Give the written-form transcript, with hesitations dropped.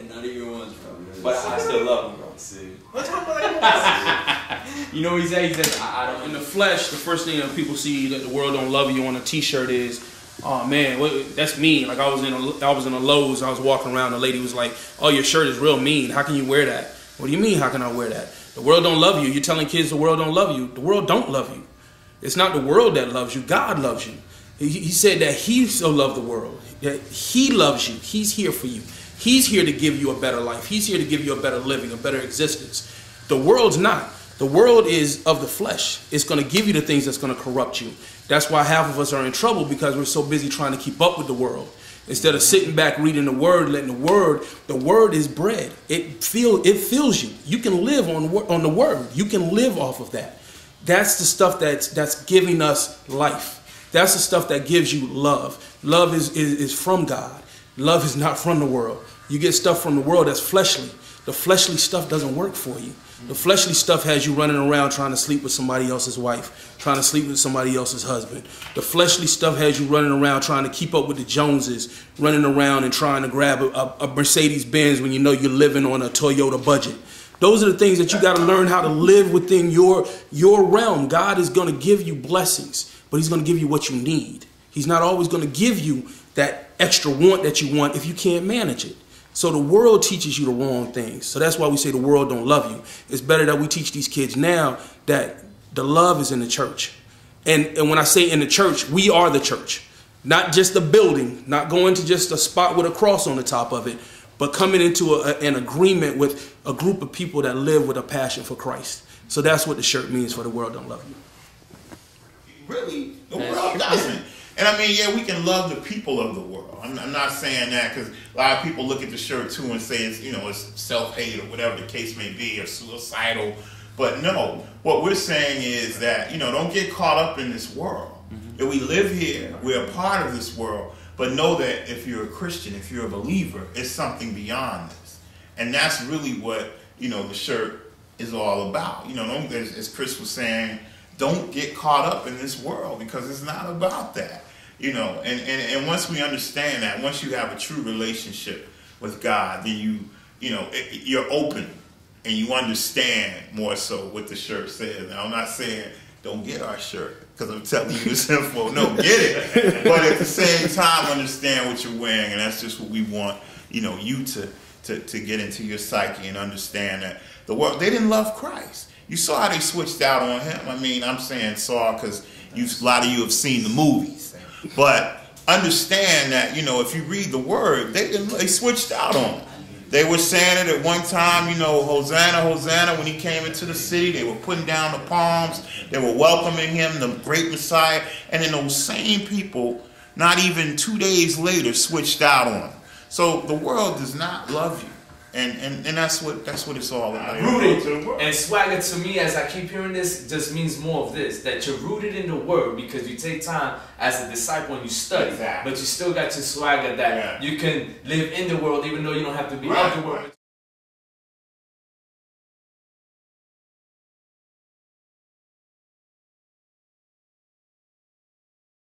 And none of your ones, bro. But I still love him, bro. See. Let's talk about that. You know what he said? He said, I don't. In the flesh, the first thing that people see that the world don't love you on a T-shirt is, oh man, that's mean. Like I was in a Lowe's, I was walking around, the lady was like, oh, your shirt is real mean. How can you wear that? What do you mean, how can I wear that? The world don't love you. You're telling kids the world don't love you. The world don't love you. It's not the world that loves you. God loves you. He said that he so loved the world. That he loves you. He's here for you. He's here to give you a better life. He's here to give you a better living, a better existence. The world's not. The world is of the flesh. It's going to give you the things that's going to corrupt you. That's why half of us are in trouble, because we're so busy trying to keep up with the world. Instead of sitting back, reading the word, letting the word is bread. It fills you. You can live on the word. You can live off of that. That's the stuff that's giving us life. That's the stuff that gives you love. Love is from God. Love is not from the world. You get stuff from the world that's fleshly. The fleshly stuff doesn't work for you. The fleshly stuff has you running around trying to sleep with somebody else's wife, trying to sleep with somebody else's husband. The fleshly stuff has you running around trying to keep up with the Joneses, running around and trying to grab a Mercedes-Benz when you know you're living on a Toyota budget. Those are the things that you got to learn how to live within your realm. God is going to give you blessings, but he's going to give you what you need. He's not always going to give you that extra want that you want if you can't manage it. So the world teaches you the wrong things. So that's why we say the world don't love you. It's better that we teach these kids now that the love is in the church. And when I say in the church, we are the church. Not just a building, not going to just a spot with a cross on the top of it, but coming into an agreement with a group of people that live with a passion for Christ. So that's what the shirt means for the world don't love you. Really? The world doesn't. And I mean, yeah, we can love the people of the world. I'm not saying that, because a lot of people look at the shirt too and say it's, it's self-hate or whatever the case may be, or suicidal. But no, what we're saying is that, don't get caught up in this world. That we live here, we're a part of this world, but know that if you're a Christian, if you're a believer, it's something beyond this. And that's really what, the shirt is all about. As Chris was saying, don't get caught up in this world, because it's not about that. And once we understand that, once you have a true relationship with God, then you're open and you understand more so what the shirt says. Now, I'm not saying don't get our shirt, because I'm telling you it's info. No, get it. But at the same time, understand what you're wearing, and that's just what we want, you to get into your psyche and understand that the world, they didn't love Christ. You saw how they switched out on him. I mean, I'm saying saw because a lot of you have seen the movies. But understand that, if you read the word, they switched out on him. They were saying it at one time, Hosanna, Hosanna, when he came into the city. They were putting down the palms. They were welcoming him, the great Messiah. And then those same people, not even 2 days later, switched out on him. So the world does not love you. And that's what it's all about. Rooted. And swagger, to me, as I keep hearing this, just means more of this, that you're rooted in the word, because you take time as a disciple and you study. Exactly. But you still got your swagger that you can live in the world even though you don't have to be of the world.